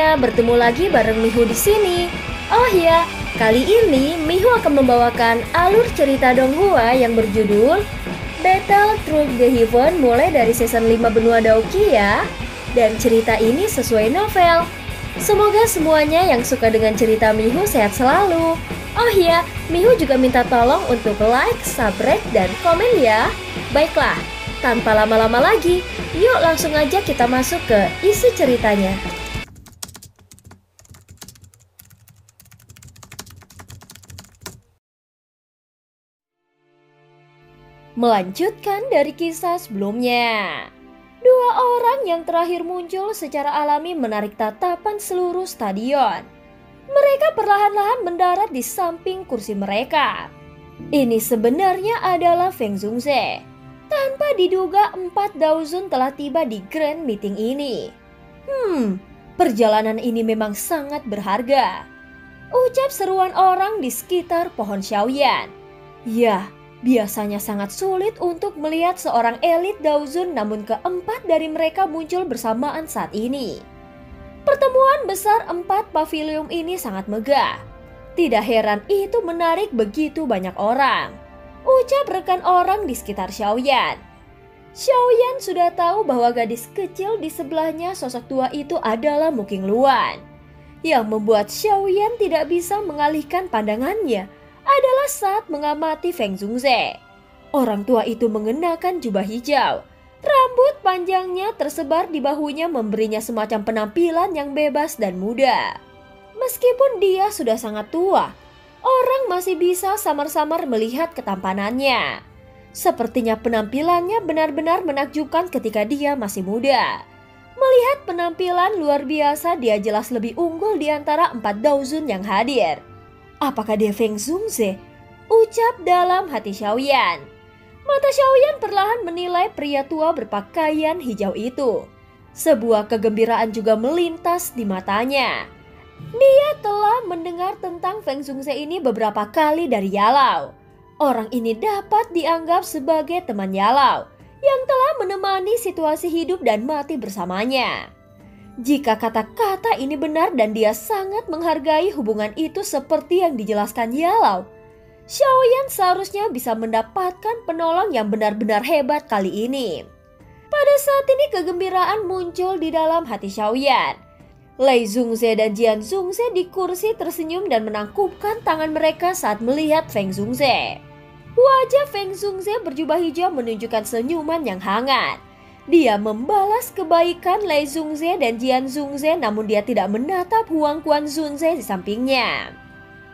semuanya, bertemu lagi bareng Mihu di sini. Oh ya, kali ini Mihu akan membawakan alur cerita Donghua yang berjudul Battle Through the Heaven mulai dari season 5 benua Daoki ya. Dan cerita ini sesuai novel. Semoga semuanya yang suka dengan cerita Mihu sehat selalu. Oh ya, Mihu juga minta tolong untuk like, subscribe, dan komen ya. Baiklah, tanpa lama-lama lagi, yuk langsung aja kita masuk ke isi ceritanya. Melanjutkan dari kisah sebelumnya. Dua orang yang terakhir muncul secara alami menarik tatapan seluruh stadion. Mereka perlahan-lahan mendarat di samping kursi mereka. Ini sebenarnya adalah Feng Zhongze. Tanpa diduga 4 Daozun telah tiba di grand meeting ini. Perjalanan ini memang sangat berharga. Ucap seruan orang di sekitar pohon Xiaoyan. Ya, biasanya sangat sulit untuk melihat seorang elit Daozun, namun keempat dari mereka muncul bersamaan saat ini. Pertemuan besar 4 pavilium ini sangat megah. Tidak heran itu menarik begitu banyak orang. Ucap rekan orang di sekitar Xiaoyan. Xiaoyan sudah tahu bahwa gadis kecil di sebelahnya sosok tua itu adalah Mu Qingluan. Yang membuat Xiaoyan tidak bisa mengalihkan pandangannya adalah saat mengamati Feng Zhongze. Orang tua itu mengenakan jubah hijau. Rambut panjangnya tersebar di bahunya memberinya semacam penampilan yang bebas dan muda. Meskipun dia sudah sangat tua, orang masih bisa samar-samar melihat ketampanannya. Sepertinya penampilannya benar-benar menakjubkan ketika dia masih muda. Melihat penampilan luar biasa, dia jelas lebih unggul di antara 4 Daozun yang hadir. Apakah dia Feng Zhongze? Ucap dalam hati Xiaoyan. Mata Xiaoyan perlahan menilai pria tua berpakaian hijau itu. Sebuah kegembiraan juga melintas di matanya. Dia telah mendengar tentang Feng Zhongze ini beberapa kali dari Yalau. Orang ini dapat dianggap sebagai teman Yalau yang telah menemani situasi hidup dan mati bersamanya. Jika kata-kata ini benar dan dia sangat menghargai hubungan itu seperti yang dijelaskan Yalau, Xiaoyan seharusnya bisa mendapatkan penolong yang benar-benar hebat kali ini. Pada saat ini kegembiraan muncul di dalam hati Xiaoyan. Lei Zhongze dan Jian Zhongze di kursi tersenyum dan menangkupkan tangan mereka saat melihat Feng Zhongze. Wajah Feng Zhongze berjubah hijau menunjukkan senyuman yang hangat. Dia membalas kebaikan Lei Zhongze dan Jian Zhongze, namun dia tidak menatap Huang Quan Zhongze di sampingnya.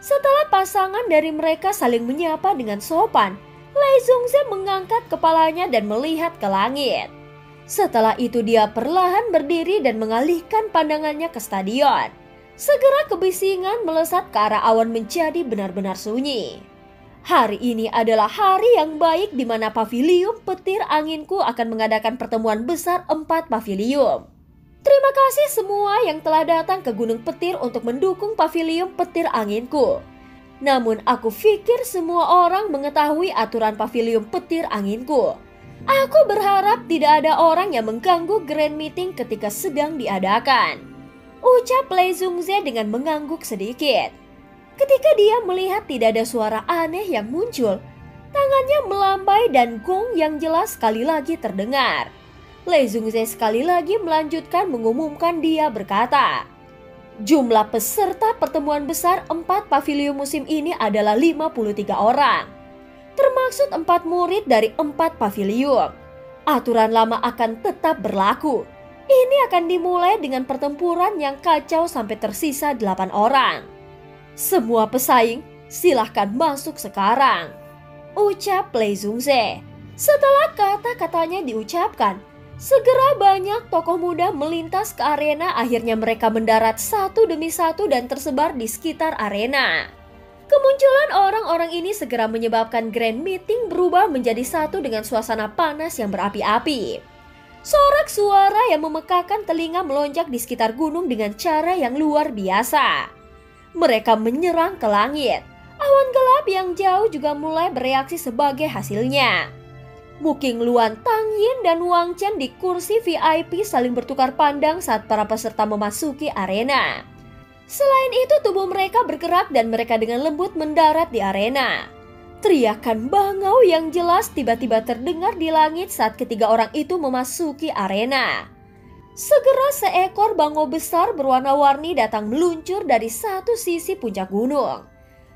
Setelah pasangan dari mereka saling menyapa dengan sopan, Lei Zhongze mengangkat kepalanya dan melihat ke langit. Setelah itu dia perlahan berdiri dan mengalihkan pandangannya ke stadion. Segera kebisingan melesat ke arah awan menjadi benar-benar sunyi. Hari ini adalah hari yang baik di mana pavilium petir anginku akan mengadakan pertemuan besar 4 pavilium. Terima kasih semua yang telah datang ke Gunung Petir untuk mendukung pavilium petir anginku. Namun aku pikir semua orang mengetahui aturan pavilium petir anginku. Aku berharap tidak ada orang yang mengganggu grand meeting ketika sedang diadakan. Ucap Lei Zhongze dengan mengangguk sedikit. Ketika dia melihat tidak ada suara aneh yang muncul, tangannya melambai dan gong yang jelas sekali lagi terdengar. Lei Zhongze sekali lagi melanjutkan mengumumkan. Dia berkata, jumlah peserta pertemuan besar 4 pavilium musim ini adalah 53 orang. Termaksud 4 murid dari 4 pavilium. Aturan lama akan tetap berlaku. Ini akan dimulai dengan pertempuran yang kacau sampai tersisa 8 orang. Semua pesaing silahkan masuk sekarang. Ucap Lei Zhongze. Setelah kata-katanya diucapkan, segera banyak tokoh muda melintas ke arena. Akhirnya mereka mendarat satu demi satu dan tersebar di sekitar arena. Kemunculan orang-orang ini segera menyebabkan grand meeting berubah menjadi satu dengan suasana panas yang berapi-api. Sorak suara yang memekakan telinga melonjak di sekitar gunung dengan cara yang luar biasa. Mereka menyerang ke langit. Awan gelap yang jauh juga mulai bereaksi sebagai hasilnya. Muking Luan, Tang Yin, dan Wang Chen di kursi VIP saling bertukar pandang saat para peserta memasuki arena. Selain itu, tubuh mereka bergerak dan mereka dengan lembut mendarat di arena. Teriakan bangau yang jelas tiba-tiba terdengar di langit saat ketiga orang itu memasuki arena. Segera seekor bangau besar berwarna-warni datang meluncur dari satu sisi puncak gunung.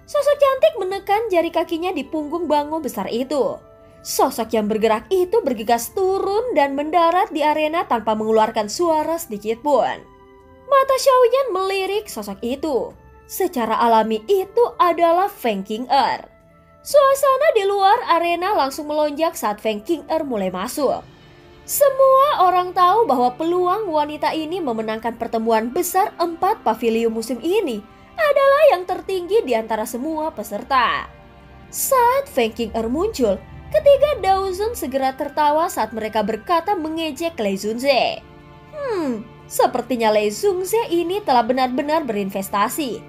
Sosok cantik menekan jari kakinya di punggung bangau besar itu. Sosok yang bergerak itu bergegas turun dan mendarat di arena tanpa mengeluarkan suara sedikit pun. Mata Xiaoyan melirik sosok itu. Secara alami itu adalah Feng Qing'er. Suasana di luar arena langsung melonjak saat Feng Qing'er mulai masuk. Semua orang tahu bahwa peluang wanita ini memenangkan pertemuan besar 4 pavilion musim ini adalah yang tertinggi di antara semua peserta. Saat Feng Qing'er muncul, ketiga Daozun segera tertawa saat mereka berkata mengejek Lei Zunze. Sepertinya Lei Zunze ini telah benar-benar berinvestasi.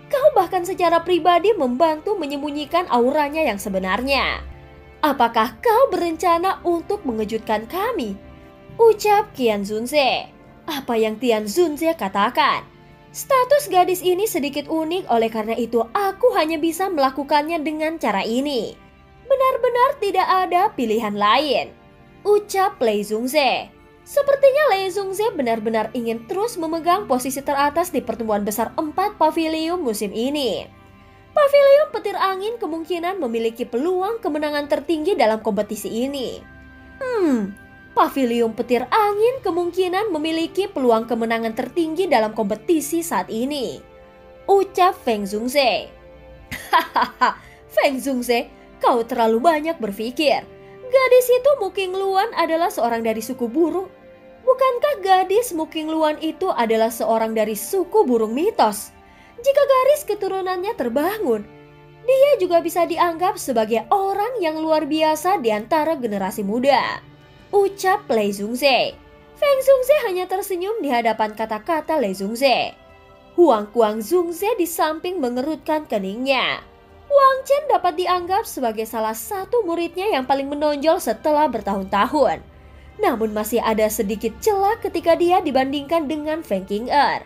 Kau bahkan secara pribadi membantu menyembunyikan auranya yang sebenarnya. Apakah kau berencana untuk mengejutkan kami? Ucap Qian Zunze. Apa yang Tian Zunze katakan? Status gadis ini sedikit unik, oleh karena itu aku hanya bisa melakukannya dengan cara ini. Benar-benar tidak ada pilihan lain. Ucap Lei Zunze. Sepertinya Lei Zunze benar-benar ingin terus memegang posisi teratas di pertemuan besar 4 pavilion musim ini. Pavilion petir angin kemungkinan memiliki peluang kemenangan tertinggi dalam kompetisi ini. Pavilion petir angin kemungkinan memiliki peluang kemenangan tertinggi dalam kompetisi saat ini. Ucap Feng Zunze. Hahaha, Feng Zunze, kau terlalu banyak berpikir. Gadis itu Muking Luan adalah seorang dari suku burung. Bukankah gadis Muking Luan itu adalah seorang dari suku burung mitos? Jika garis keturunannya terbangun, dia juga bisa dianggap sebagai orang yang luar biasa di antara generasi muda. Ucap Lei Zunze. Feng Zunze hanya tersenyum di hadapan kata-kata Lei Zunze. Huang Kuang Zunze di samping mengerutkan keningnya. Wang Chen dapat dianggap sebagai salah satu muridnya yang paling menonjol setelah bertahun-tahun. Namun masih ada sedikit celah ketika dia dibandingkan dengan Feng Qing'er.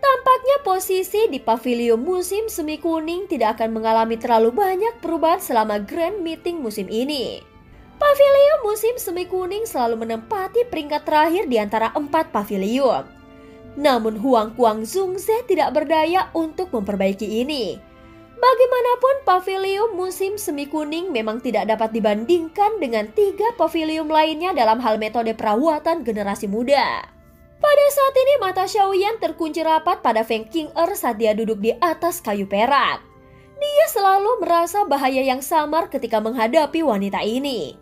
Tampaknya posisi di pavilion musim semi kuning tidak akan mengalami terlalu banyak perubahan selama Grand Meeting musim ini. Pavilion musim semi kuning selalu menempati peringkat terakhir di antara 4 pavilion. Namun Huang Kuang Zunze tidak berdaya untuk memperbaiki ini. Bagaimanapun pavilion musim semi kuning memang tidak dapat dibandingkan dengan 3 pavilion lainnya dalam hal metode perawatan generasi muda. Pada saat ini mata Xiaoyan terkunci rapat pada Feng Qing'er saat dia duduk di atas kayu perak. Dia selalu merasa bahaya yang samar ketika menghadapi wanita ini.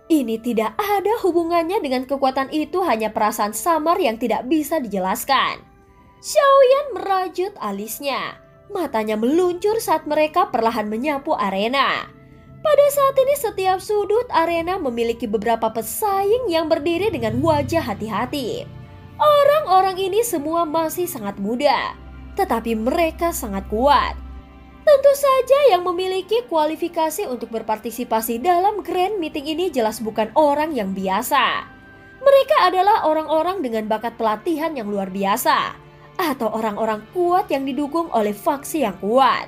Ini tidak ada hubungannya dengan kekuatan itu, hanya perasaan samar yang tidak bisa dijelaskan. Xiaoyan merajut alisnya. Matanya meluncur saat mereka perlahan menyapu arena. Pada saat ini setiap sudut arena memiliki beberapa pesaing yang berdiri dengan wajah hati-hati. Orang-orang ini semua masih sangat muda, tetapi mereka sangat kuat. Tentu saja yang memiliki kualifikasi untuk berpartisipasi dalam Grand Meeting ini jelas bukan orang yang biasa. Mereka adalah orang-orang dengan bakat pelatihan yang luar biasa, atau orang-orang kuat yang didukung oleh faksi yang kuat.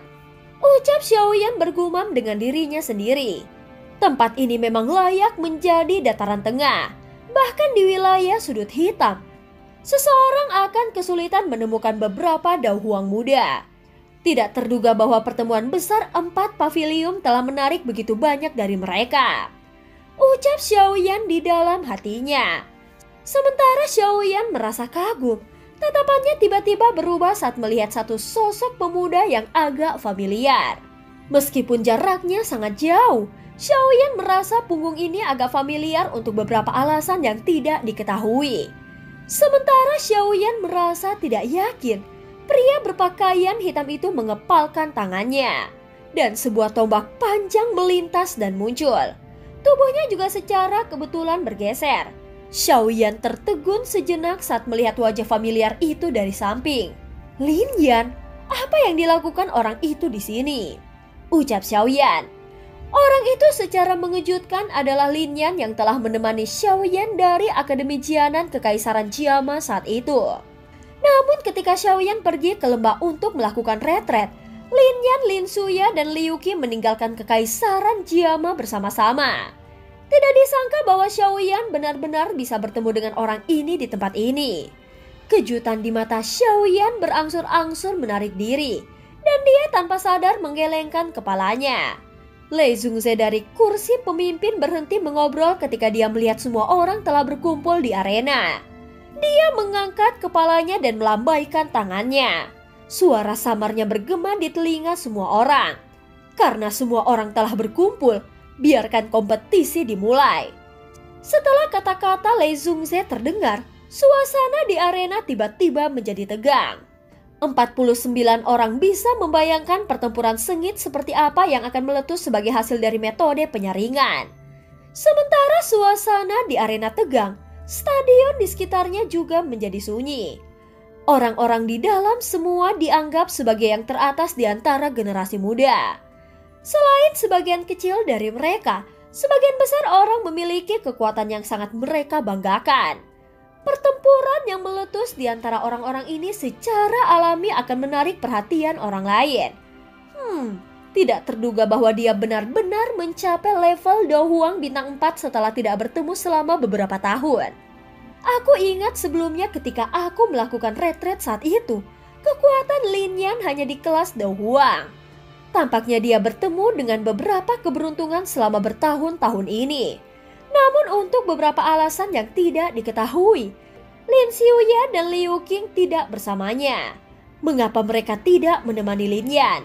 Ucap Xiaoyan bergumam dengan dirinya sendiri. Tempat ini memang layak menjadi dataran tengah, bahkan di wilayah sudut hitam. Seseorang akan kesulitan menemukan beberapa dauhuang muda. Tidak terduga bahwa pertemuan besar 4 pavilion telah menarik begitu banyak dari mereka. Ucap Xiaoyan di dalam hatinya. Sementara Xiaoyan merasa kagum, tatapannya tiba-tiba berubah saat melihat satu sosok pemuda yang agak familiar. Meskipun jaraknya sangat jauh, Xiaoyan merasa punggung ini agak familiar untuk beberapa alasan yang tidak diketahui. Sementara Xiaoyan merasa tidak yakin, pria berpakaian hitam itu mengepalkan tangannya. Dan sebuah tombak panjang melintas dan muncul. Tubuhnya juga secara kebetulan bergeser. Xiaoyan tertegun sejenak saat melihat wajah familiar itu dari samping. Lin Yan, apa yang dilakukan orang itu di sini? Ucap Xiaoyan. Orang itu secara mengejutkan adalah Lin Yan yang telah menemani Xiao Yan dari Akademi Jianan Kekaisaran Jiama saat itu. Namun ketika Xiao Yan pergi ke lembah untuk melakukan retret, Lin Yan, Lin Suya, dan Liu Qi meninggalkan Kekaisaran Jiama bersama-sama. Tidak disangka bahwa Xiao Yan benar-benar bisa bertemu dengan orang ini di tempat ini. Kejutan di mata Xiao Yan berangsur-angsur menarik diri, dan dia tanpa sadar menggelengkan kepalanya. Lei Zhongze dari kursi pemimpin berhenti mengobrol ketika dia melihat semua orang telah berkumpul di arena. Dia mengangkat kepalanya dan melambaikan tangannya. Suara samarnya bergema di telinga semua orang. Karena semua orang telah berkumpul, biarkan kompetisi dimulai. Setelah kata-kata Lei Zhongze terdengar, suasana di arena tiba-tiba menjadi tegang. 49 orang bisa membayangkan pertempuran sengit seperti apa yang akan meletus sebagai hasil dari metode penyaringan. Sementara suasana di arena tegang, stadion di sekitarnya juga menjadi sunyi. Orang-orang di dalam semua dianggap sebagai yang teratas di antara generasi muda. Selain sebagian kecil dari mereka, sebagian besar orang memiliki kekuatan yang sangat mereka banggakan. Pertempuran yang meletus di antara orang-orang ini secara alami akan menarik perhatian orang lain. Tidak terduga bahwa dia benar-benar mencapai level Do Huang bintang 4 setelah tidak bertemu selama beberapa tahun. Aku ingat sebelumnya ketika aku melakukan retret saat itu, kekuatan Lin Yan hanya di kelas Do Huang. Tampaknya dia bertemu dengan beberapa keberuntungan selama bertahun-tahun ini. Namun untuk beberapa alasan yang tidak diketahui, Lin Xiuya dan Liu Qing tidak bersamanya. Mengapa mereka tidak menemani Lin Yan?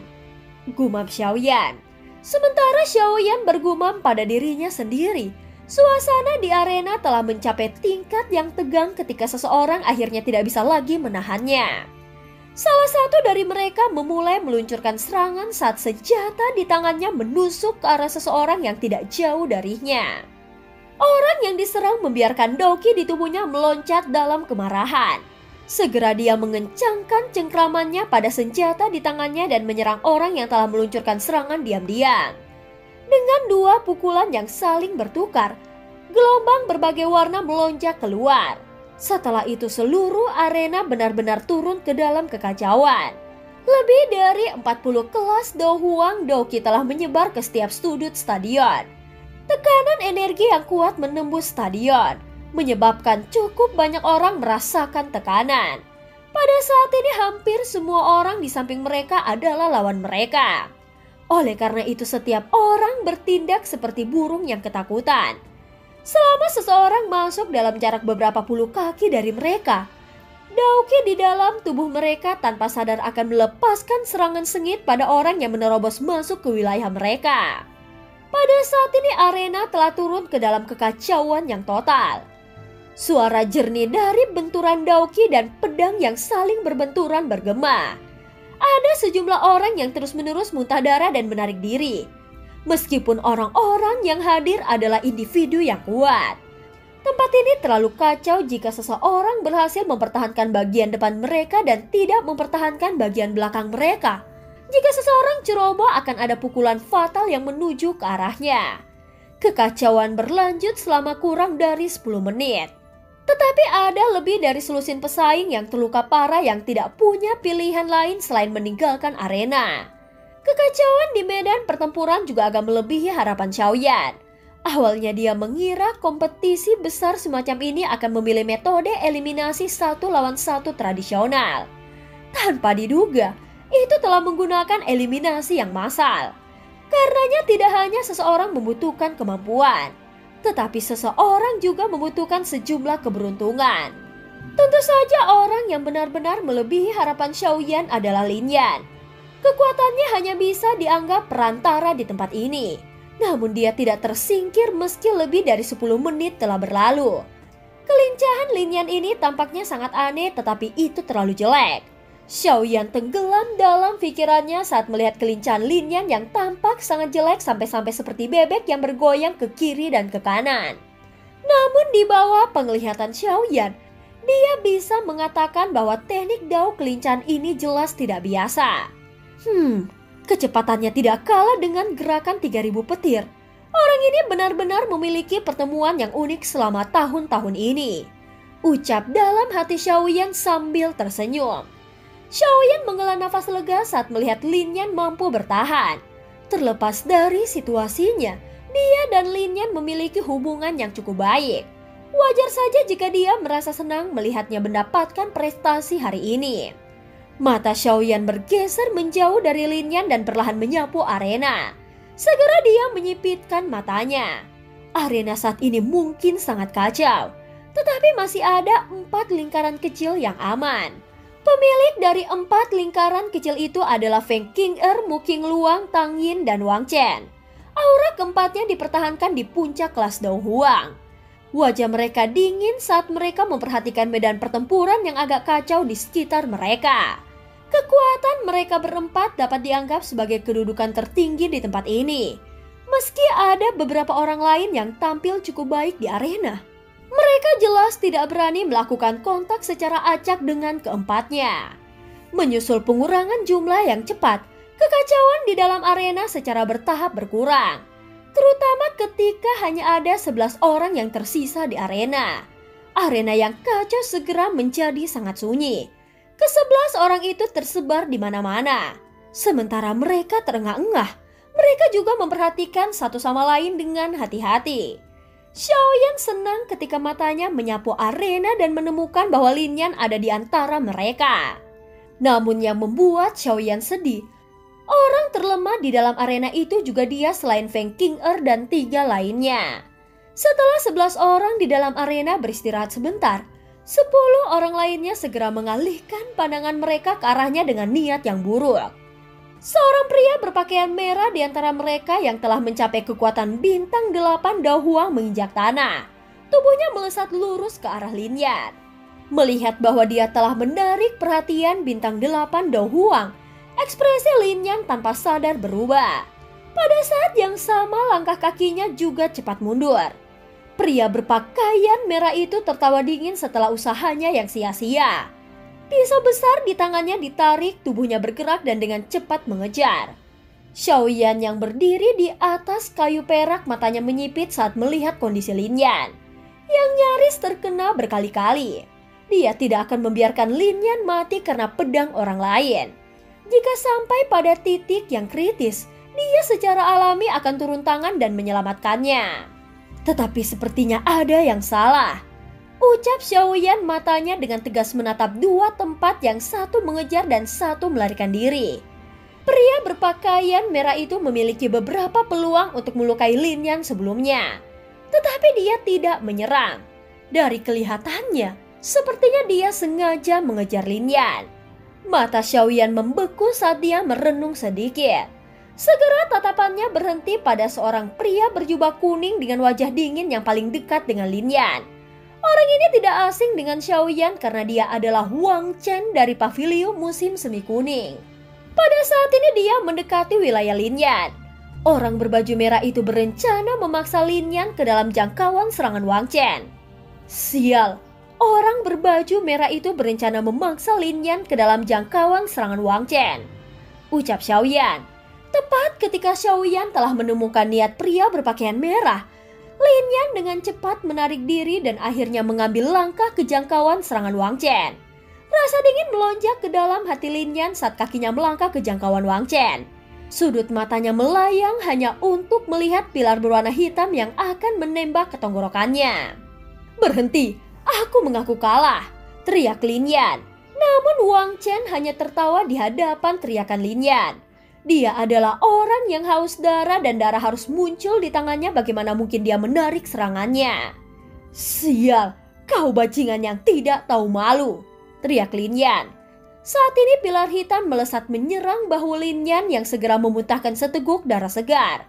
Gumam Xiao Yan. Sementara Xiao Yan bergumam pada dirinya sendiri. Suasana di arena telah mencapai tingkat yang tegang ketika seseorang akhirnya tidak bisa lagi menahannya. Salah satu dari mereka memulai meluncurkan serangan saat senjata di tangannya menusuk ke arah seseorang yang tidak jauh darinya. Orang yang diserang membiarkan doki di tubuhnya meloncat dalam kemarahan. Segera dia mengencangkan cengkramannya pada senjata di tangannya dan menyerang orang yang telah meluncurkan serangan diam-diam. Dengan dua pukulan yang saling bertukar, gelombang berbagai warna melonjak keluar. Setelah itu seluruh arena benar-benar turun ke dalam kekacauan. Lebih dari 40 kelas Do Huang Doki telah menyebar ke setiap sudut stadion. Tekanan energi yang kuat menembus stadion, menyebabkan cukup banyak orang merasakan tekanan. Pada saat ini hampir semua orang di samping mereka adalah lawan mereka. Oleh karena itu setiap orang bertindak seperti burung yang ketakutan. Selama seseorang masuk dalam jarak beberapa puluh kaki dari mereka, Dauki di dalam tubuh mereka tanpa sadar akan melepaskan serangan sengit pada orang yang menerobos masuk ke wilayah mereka. Pada saat ini arena telah turun ke dalam kekacauan yang total. Suara jernih dari benturan Dauki dan pedang yang saling berbenturan bergema. Ada sejumlah orang yang terus-menerus muntah darah dan menarik diri. Meskipun orang-orang yang hadir adalah individu yang kuat. Tempat ini terlalu kacau jika seseorang berhasil mempertahankan bagian depan mereka dan tidak mempertahankan bagian belakang mereka. Jika seseorang ceroboh akan ada pukulan fatal yang menuju ke arahnya. Kekacauan berlanjut selama kurang dari 10 menit. Tetapi ada lebih dari selusin pesaing yang terluka parah yang tidak punya pilihan lain selain meninggalkan arena. Kekacauan di medan pertempuran juga agak melebihi harapan Xiao Yan. Awalnya dia mengira kompetisi besar semacam ini akan memilih metode eliminasi 1 lawan 1 tradisional. Tanpa diduga, itu telah menggunakan eliminasi yang massal. Karenanya tidak hanya seseorang membutuhkan kemampuan, tetapi seseorang juga membutuhkan sejumlah keberuntungan. Tentu saja orang yang benar-benar melebihi harapan Xiao Yan adalah Lin Yan. Kekuatannya hanya bisa dianggap perantara di tempat ini. Namun dia tidak tersingkir meski lebih dari 10 menit telah berlalu. Kelincahan Lin Yan ini tampaknya sangat aneh tetapi itu terlalu jelek. Xiao Yan tenggelam dalam pikirannya saat melihat kelincahan Lin Yan yang tampak sangat jelek sampai-sampai seperti bebek yang bergoyang ke kiri dan ke kanan. Namun di bawah penglihatan Xiao Yan, dia bisa mengatakan bahwa teknik Dao kelincahan ini jelas tidak biasa. Kecepatannya tidak kalah dengan gerakan 3.000 petir. Orang ini benar-benar memiliki pertemuan yang unik selama tahun-tahun ini. Ucap dalam hati Xiaoyan sambil tersenyum. Xiaoyan menghela nafas lega saat melihat Lin Yan mampu bertahan. Terlepas dari situasinya, dia dan Lin Yan memiliki hubungan yang cukup baik. Wajar saja jika dia merasa senang melihatnya mendapatkan prestasi hari ini. Mata Xiaoyan bergeser menjauh dari Lin Yan dan perlahan menyapu arena. Segera dia menyipitkan matanya. Arena saat ini mungkin sangat kacau, tetapi masih ada 4 lingkaran kecil yang aman. Pemilik dari 4 lingkaran kecil itu adalah Feng Qing'er, Mu Qingluang, Tang Yin, dan Wang Chen. Aura keempatnya dipertahankan di puncak kelas Dao Huang. Wajah mereka dingin saat mereka memperhatikan medan pertempuran yang agak kacau di sekitar mereka. Kekuatan mereka berempat dapat dianggap sebagai kedudukan tertinggi di tempat ini. Meski ada beberapa orang lain yang tampil cukup baik di arena, mereka jelas tidak berani melakukan kontak secara acak dengan keempatnya. Menyusul pengurangan jumlah yang cepat, kekacauan di dalam arena secara bertahap berkurang. Terutama ketika hanya ada 11 orang yang tersisa di arena. Arena yang kacau segera menjadi sangat sunyi. Ke-11 orang itu tersebar di mana-mana. Sementara mereka terengah-engah, mereka juga memperhatikan satu sama lain dengan hati-hati. Xiaoyan senang ketika matanya menyapu arena dan menemukan bahwa Lin Yan ada di antara mereka. Namun yang membuat Xiaoyan sedih, orang terlemah di dalam arena itu juga dia selain Feng Qing'er dan 3 lainnya. Setelah 11 orang di dalam arena beristirahat sebentar, 10 orang lainnya segera mengalihkan pandangan mereka ke arahnya dengan niat yang buruk. Seorang pria berpakaian merah di antara mereka yang telah mencapai kekuatan bintang 8 Dao Huang menginjak tanah. Tubuhnya melesat lurus ke arah Lin Yan. Melihat bahwa dia telah menarik perhatian bintang 8 Dao Huang, ekspresi Lin Yan tanpa sadar berubah. Pada saat yang sama langkah kakinya juga cepat mundur. Pria berpakaian merah itu tertawa dingin setelah usahanya yang sia-sia. Pisau besar di tangannya ditarik, tubuhnya bergerak dan dengan cepat mengejar. Xiaoyan yang berdiri di atas kayu perak matanya menyipit saat melihat kondisi Lin Yan yang nyaris terkena berkali-kali. Dia tidak akan membiarkan Lin Yan mati karena pedang orang lain. Jika sampai pada titik yang kritis, dia secara alami akan turun tangan dan menyelamatkannya. Tetapi sepertinya ada yang salah. Ucap Xiaoyan matanya dengan tegas menatap 2 tempat yang satu mengejar dan satu melarikan diri. Pria berpakaian merah itu memiliki beberapa peluang untuk melukai Lin Yan sebelumnya. Tetapi dia tidak menyerang. Dari kelihatannya, sepertinya dia sengaja mengejar Lin Yan. Mata Xiaoyan membeku saat dia merenung sedikit. Segera tatapannya berhenti pada seorang pria berjubah kuning dengan wajah dingin yang paling dekat dengan Lin Yan. Orang ini tidak asing dengan Xiaoyan karena dia adalah Wang Chen dari Pavilion Musim Semi Kuning. Pada saat ini dia mendekati wilayah Lin Yan. Orang berbaju merah itu berencana memaksa Lin Yan ke dalam jangkauan serangan Wang Chen. Sial, orang berbaju merah itu berencana memaksa Lin Yan ke dalam jangkauan serangan Wang Chen. Ucap Xiaoyan. Tepat ketika Xiaoyan telah menemukan niat pria berpakaian merah, Lin Yan dengan cepat menarik diri dan akhirnya mengambil langkah ke jangkauan serangan Wang Chen. Rasa dingin melonjak ke dalam hati Lin Yan saat kakinya melangkah ke jangkauan Wang Chen. Sudut matanya melayang hanya untuk melihat pilar berwarna hitam yang akan menembak ke tenggorokannya. Berhenti, aku mengaku kalah, teriak Lin Yan. Namun Wang Chen hanya tertawa di hadapan teriakan Lin Yan. Dia adalah orang yang haus darah dan darah harus muncul di tangannya, bagaimana mungkin dia menarik serangannya. Sial, kau bajingan yang tidak tahu malu, teriak Lin Yan. Saat ini pilar hitam melesat menyerang bahu Lin Yan yang segera memuntahkan seteguk darah segar.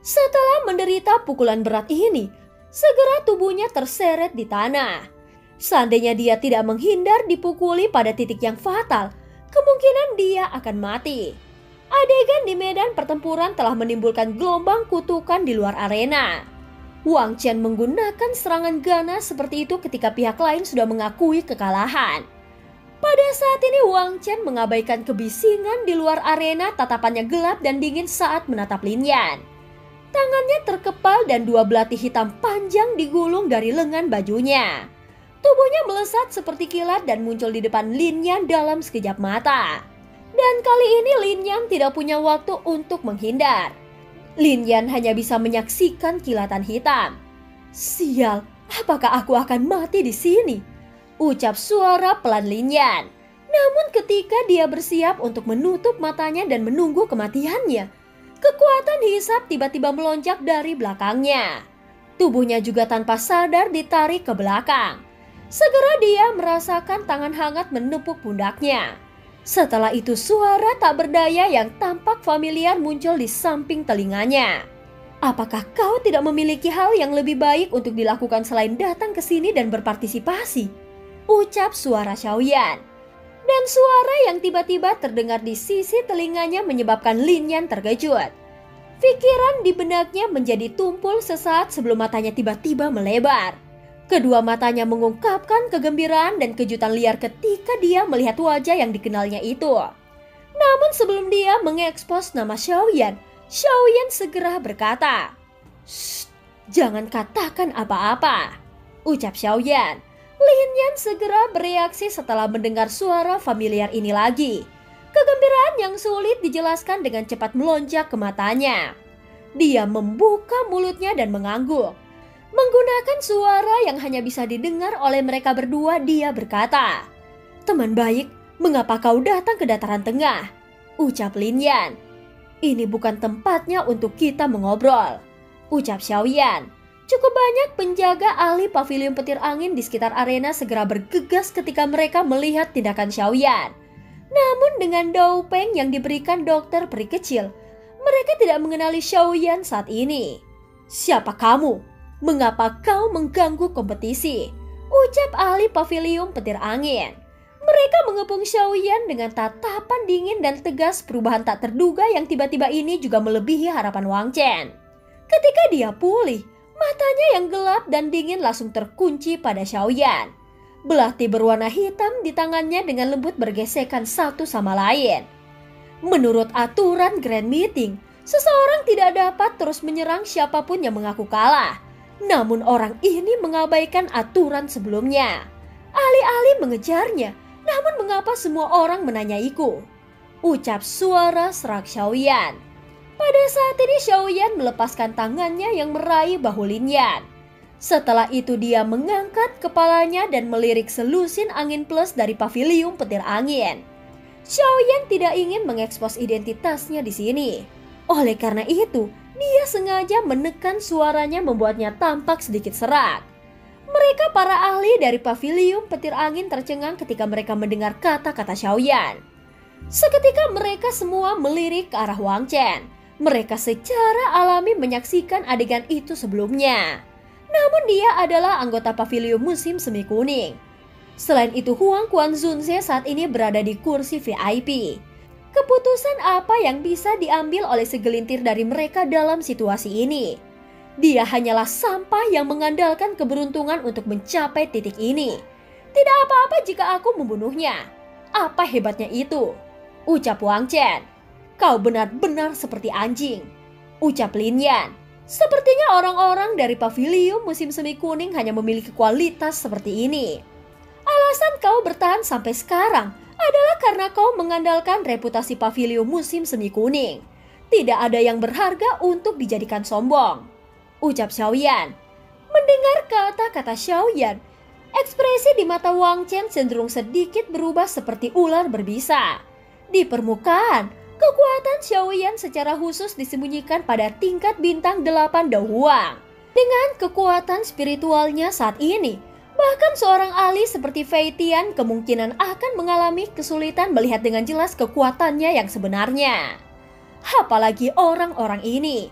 Setelah menderita pukulan berat ini, segera tubuhnya terseret di tanah. Seandainya dia tidak menghindar dipukuli pada titik yang fatal, kemungkinan dia akan mati. Adegan di medan pertempuran telah menimbulkan gelombang kutukan di luar arena. Wang Chen menggunakan serangan ganas seperti itu ketika pihak lain sudah mengakui kekalahan. Pada saat ini Wang Chen mengabaikan kebisingan di luar arena, tatapannya gelap dan dingin saat menatap Lin Yan. Tangannya terkepal dan dua belati hitam panjang digulung dari lengan bajunya. Tubuhnya melesat seperti kilat dan muncul di depan Lin Yan dalam sekejap mata. Dan kali ini Lin Yan tidak punya waktu untuk menghindar. Lin Yan hanya bisa menyaksikan kilatan hitam. Sial, apakah aku akan mati di sini? Ucap suara pelan Lin Yan. Namun ketika dia bersiap untuk menutup matanya dan menunggu kematiannya, kekuatan hisap tiba-tiba melonjak dari belakangnya. Tubuhnya juga tanpa sadar ditarik ke belakang. Segera dia merasakan tangan hangat menepuk pundaknya. Setelah itu suara tak berdaya yang tampak familiar muncul di samping telinganya. Apakah kau tidak memiliki hal yang lebih baik untuk dilakukan selain datang ke sini dan berpartisipasi? Ucap suara Xiaoyan. Dan suara yang tiba-tiba terdengar di sisi telinganya menyebabkan Lin Yan terkejut. Pikiran di benaknya menjadi tumpul sesaat sebelum matanya tiba-tiba melebar. Kedua matanya mengungkapkan kegembiraan dan kejutan liar ketika dia melihat wajah yang dikenalnya itu. Namun sebelum dia mengekspos nama Xiaoyan, Xiaoyan segera berkata, "Shh, jangan katakan apa-apa," ucap Xiaoyan. Lin Yan segera bereaksi setelah mendengar suara familiar ini lagi. Kegembiraan yang sulit dijelaskan dengan cepat melonjak ke matanya. Dia membuka mulutnya dan mengangguk. Menggunakan suara yang hanya bisa didengar oleh mereka berdua, dia berkata, "Teman baik, mengapa kau datang ke dataran tengah?" Ucap Lin Yan. "Ini bukan tempatnya untuk kita mengobrol," ucap Xiaoyan. Cukup banyak penjaga ahli pavilion petir angin di sekitar arena segera bergegas ketika mereka melihat tindakan Xiaoyan. Namun dengan Doupeng yang diberikan dokter peri kecil, mereka tidak mengenali Xiaoyan saat ini. "Siapa kamu? Mengapa kau mengganggu kompetisi?" ucap ahli pavilion petir angin. Mereka mengepung Xiaoyan dengan tatapan dingin dan tegas. Perubahan tak terduga yang tiba-tiba ini juga melebihi harapan Wang Chen. Ketika dia pulih, matanya yang gelap dan dingin langsung terkunci pada Xiaoyan. Belati berwarna hitam di tangannya dengan lembut bergesekan satu sama lain. Menurut aturan Grand Meeting, seseorang tidak dapat terus menyerang siapapun yang mengaku kalah. Namun orang ini mengabaikan aturan sebelumnya. Alih-alih mengejarnya, namun mengapa semua orang menanyaiku? Ucap suara serak Xiaoyan. Pada saat ini Xiaoyan melepaskan tangannya yang meraih bahu Lin Yan. Setelah itu dia mengangkat kepalanya dan melirik selusin angin plus dari pavilion petir angin. Xiaoyan tidak ingin mengekspos identitasnya di sini. Oleh karena itu, dia sengaja menekan suaranya membuatnya tampak sedikit serak. Mereka para ahli dari pavilion petir angin tercengang ketika mereka mendengar kata-kata Xiaoyan. Seketika mereka semua melirik ke arah Wang Chen. Mereka secara alami menyaksikan adegan itu sebelumnya. Namun dia adalah anggota pavilion musim semi kuning. Selain itu Huang Quanzunze saat ini berada di kursi VIP. Keputusan apa yang bisa diambil oleh segelintir dari mereka dalam situasi ini? Dia hanyalah sampah yang mengandalkan keberuntungan untuk mencapai titik ini. Tidak apa-apa jika aku membunuhnya. Apa hebatnya itu? Ucap Wang Chen. Kau benar-benar seperti anjing, ucap Lin Yan. Sepertinya orang-orang dari pavilion musim semi kuning hanya memiliki kualitas seperti ini. Alasan kau bertahan sampai sekarang adalah karena kau mengandalkan reputasi pavilion musim semi kuning. Tidak ada yang berharga untuk dijadikan sombong, ucap Xiaoyan. Mendengar kata-kata Xiaoyan, ekspresi di mata Wang Chen cenderung sedikit berubah seperti ular berbisa. Di permukaan, kekuatan Xiaoyan secara khusus disembunyikan pada tingkat bintang 8 Dao Huang. Dengan kekuatan spiritualnya saat ini, bahkan seorang ahli seperti Fei Tian kemungkinan akan mengalami kesulitan melihat dengan jelas kekuatannya yang sebenarnya. Apalagi orang-orang ini.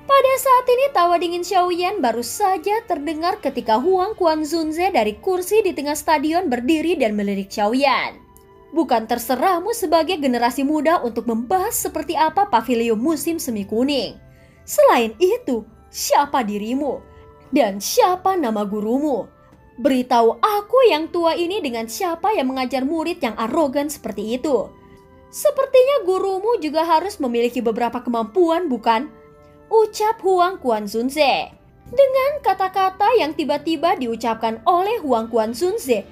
Pada saat ini tawa dingin Xiaoyan baru saja terdengar ketika Huang Quanzunze dari kursi di tengah stadion berdiri dan melirik Xiaoyan. Bukan terserahmu sebagai generasi muda untuk membahas seperti apa pavilion musim semi kuning. Selain itu, siapa dirimu? Dan siapa nama gurumu? Beritahu aku yang tua ini dengan siapa yang mengajar murid yang arogan seperti itu. Sepertinya gurumu juga harus memiliki beberapa kemampuan, bukan? Ucap Huang Quanzunze. Dengan kata-kata yang tiba-tiba diucapkan oleh Huang Quanzunze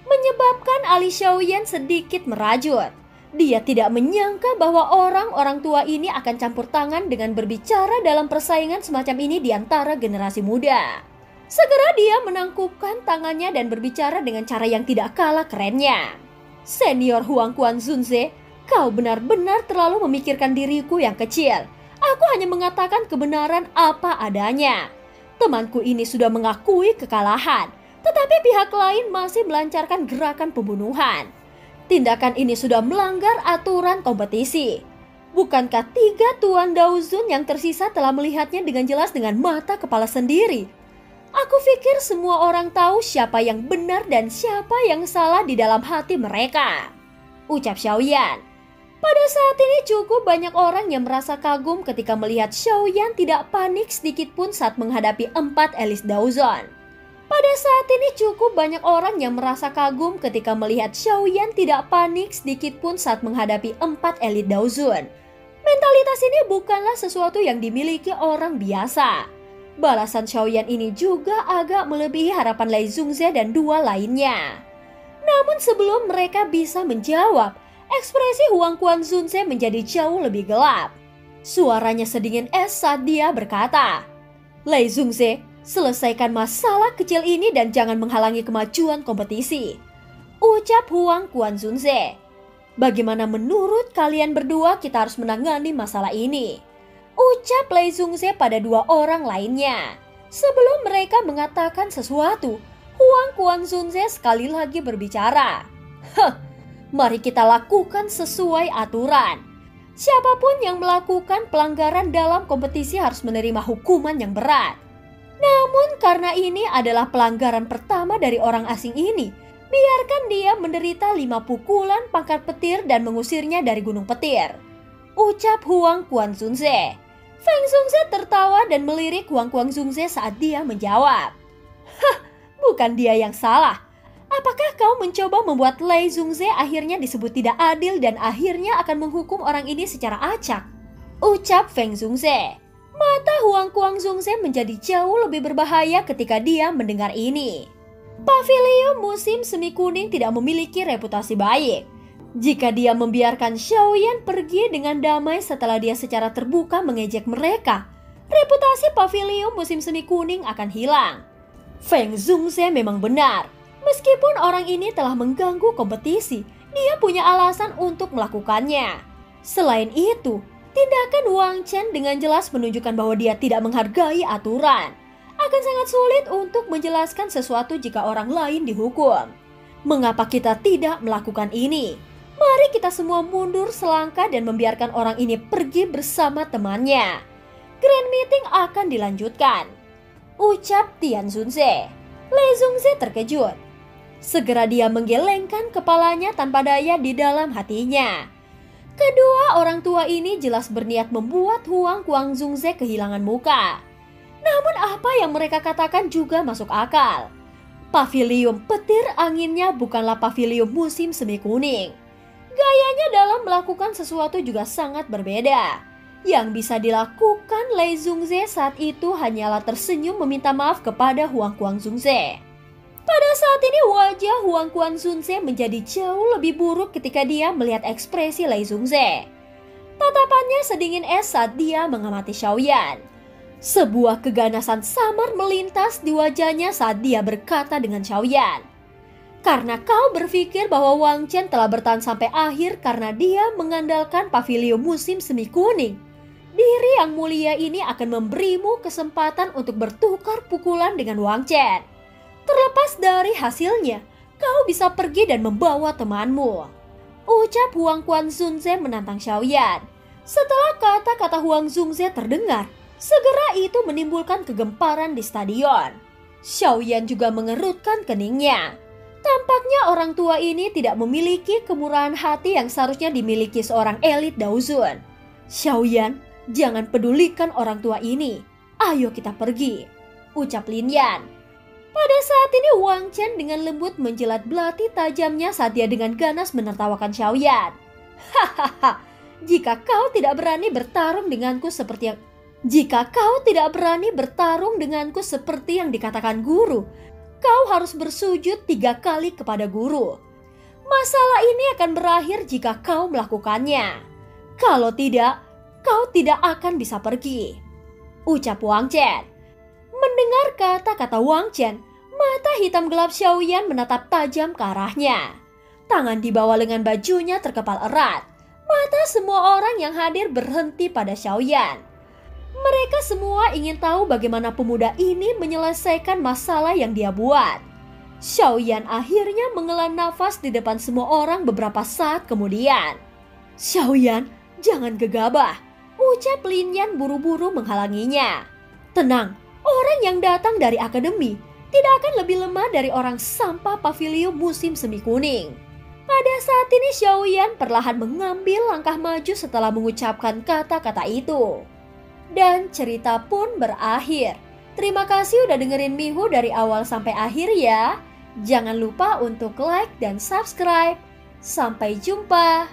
menyebabkan Ali Xiaoyan sedikit merajut. Dia tidak menyangka bahwa orang-orang tua ini akan campur tangan dengan berbicara dalam persaingan semacam ini di antara generasi muda. Segera dia menangkupkan tangannya dan berbicara dengan cara yang tidak kalah kerennya. Senior Huang Quanzunze, kau benar-benar terlalu memikirkan diriku yang kecil. Aku hanya mengatakan kebenaran apa adanya. Temanku ini sudah mengakui kekalahan, tetapi pihak lain masih melancarkan gerakan pembunuhan. Tindakan ini sudah melanggar aturan kompetisi. Bukankah 3 Tuan Daozun yang tersisa telah melihatnya dengan jelas dengan mata kepala sendiri? Aku pikir semua orang tahu siapa yang benar dan siapa yang salah di dalam hati mereka. Ucap Xiaoyan. Pada saat ini cukup banyak orang yang merasa kagum ketika melihat Xiaoyan tidak panik sedikit pun saat menghadapi 4 elit Daozun. Pada saat ini cukup banyak orang yang merasa kagum ketika melihat Xiaoyan tidak panik sedikit pun saat menghadapi 4 elit Daozun. Mentalitas ini bukanlah sesuatu yang dimiliki orang biasa. Balasan Xiaoyan ini juga agak melebihi harapan Lei Zongze dan 2 lainnya. Namun sebelum mereka bisa menjawab, ekspresi Huang Quanzunze menjadi jauh lebih gelap. Suaranya sedingin es saat dia berkata, Lei Zongze, selesaikan masalah kecil ini dan jangan menghalangi kemajuan kompetisi. Ucap Huang Quanzunze. Bagaimana menurut kalian berdua kita harus menangani masalah ini? Ucap Lei Zongze pada 2 orang lainnya. Sebelum mereka mengatakan sesuatu, Huang Quanzunze sekali lagi berbicara. Mari kita lakukan sesuai aturan. Siapapun yang melakukan pelanggaran dalam kompetisi harus menerima hukuman yang berat. Namun karena ini adalah pelanggaran pertama dari orang asing ini, biarkan dia menderita 5 pukulan pangkat petir dan mengusirnya dari gunung petir. Ucap Huang Quanzunze. Feng Zongze tertawa dan melirik Huang Quanzunze saat dia menjawab. Bukan dia yang salah. Apakah kau mencoba membuat Lei Zongze akhirnya disebut tidak adil dan akhirnya akan menghukum orang ini secara acak? Ucap Feng Zongze. Mata Huang Quanzunze menjadi jauh lebih berbahaya ketika dia mendengar ini. Pavilion musim semi kuning tidak memiliki reputasi baik. Jika dia membiarkan Xiaoyan pergi dengan damai setelah dia secara terbuka mengejek mereka, reputasi pavilion musim semi kuning akan hilang. Feng Zongze memang benar. Meskipun orang ini telah mengganggu kompetisi, dia punya alasan untuk melakukannya. Selain itu, tindakan Wang Chen dengan jelas menunjukkan bahwa dia tidak menghargai aturan. Akan sangat sulit untuk menjelaskan sesuatu jika orang lain dihukum. Mengapa kita tidak melakukan ini? Mari kita semua mundur selangkah dan membiarkan orang ini pergi bersama temannya. Grand meeting akan dilanjutkan. Ucap Tian Zunze. Lei Zongze terkejut. Segera dia menggelengkan kepalanya tanpa daya di dalam hatinya. Kedua orang tua ini jelas berniat membuat Huang Quanzunze kehilangan muka. Namun apa yang mereka katakan juga masuk akal. Pavilion petir anginnya bukanlah pavilion musim semi kuning. Gayanya dalam melakukan sesuatu juga sangat berbeda. Yang bisa dilakukan Lei Zongze saat itu hanyalah tersenyum meminta maaf kepada Huang Quanzunze. Pada saat ini wajah Huang Quanzunze menjadi jauh lebih buruk ketika dia melihat ekspresi Lei Zongze. Tatapannya sedingin es saat dia mengamati Xiaoyan. Sebuah keganasan samar melintas di wajahnya saat dia berkata dengan Xiaoyan. Karena kau berpikir bahwa Wang Chen telah bertahan sampai akhir karena dia mengandalkan pavilion musim semi kuning. Diri yang mulia ini akan memberimu kesempatan untuk bertukar pukulan dengan Wang Chen. Terlepas dari hasilnya, kau bisa pergi dan membawa temanmu. Ucap Huang Quanzunze menantang Xiaoyan. Setelah kata-kata Huang Zongze terdengar, segera itu menimbulkan kegemparan di stadion. Xiaoyan juga mengerutkan keningnya. Tampaknya orang tua ini tidak memiliki kemurahan hati yang seharusnya dimiliki seorang elit Daozun. Xiaoyan, jangan pedulikan orang tua ini. Ayo kita pergi. Ucap Lin Yan. Pada saat ini Wang Chen dengan lembut menjilat belati tajamnya saat dia dengan ganas menertawakan Xiaoyan. Hahaha, jika kau tidak berani bertarung denganku seperti yang dikatakan guru, kau harus bersujud 3 kali kepada guru. Masalah ini akan berakhir jika kau melakukannya. Kalau tidak, kau tidak akan bisa pergi, ucap Wang Chen. Mendengar kata-kata Wang Chen, mata hitam gelap Xiaoyan menatap tajam ke arahnya. Tangan di bawah lengan bajunya terkepal erat. Mata semua orang yang hadir berhenti pada Xiaoyan. Mereka semua ingin tahu bagaimana pemuda ini menyelesaikan masalah yang dia buat. Xiaoyan akhirnya menghela nafas di depan semua orang beberapa saat kemudian. Xiaoyan, jangan gegabah, ucap Lin Yan buru-buru menghalanginya. Tenang, orang yang datang dari akademi tidak akan lebih lemah dari orang sampah pavilion musim semi kuning. Pada saat ini Xiaoyan perlahan mengambil langkah maju setelah mengucapkan kata-kata itu. Dan cerita pun berakhir. Terima kasih udah dengerin Mihu dari awal sampai akhir ya. Jangan lupa untuk like dan subscribe. Sampai jumpa.